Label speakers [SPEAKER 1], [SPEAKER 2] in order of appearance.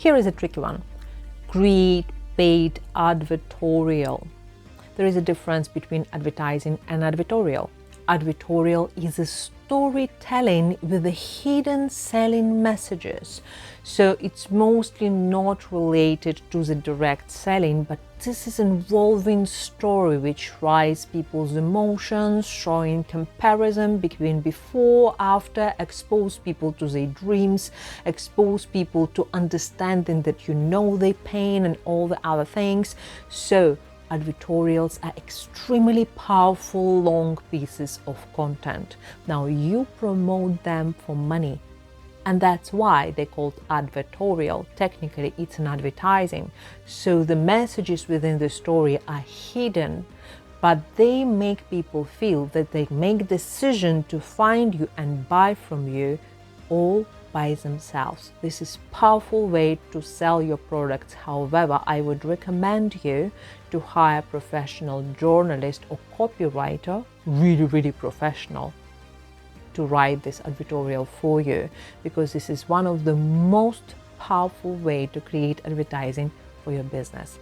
[SPEAKER 1] Here is a tricky one. Create paid advertorial. There is a difference between advertising and advertorial. Advertorial is a storytelling with the hidden selling messages. So it's mostly not related to the direct selling, but this is involving story which rise people's emotions, showing comparison between before, after, expose people to their dreams, expose people to understanding that you know their pain and all the other things. So advertorials are extremely powerful long pieces of content. Now you promote them for money, and that's why they're called advertorial. Technically it's an advertising. So the messages within the story are hidden, but they make people feel that they make decision to find you and buy from you all by themselves. This is a powerful way to sell your products. However, I would recommend you to hire a professional journalist or copywriter, really professional, to write this advertorial for you, because this is one of the most powerful way to create advertising for your business.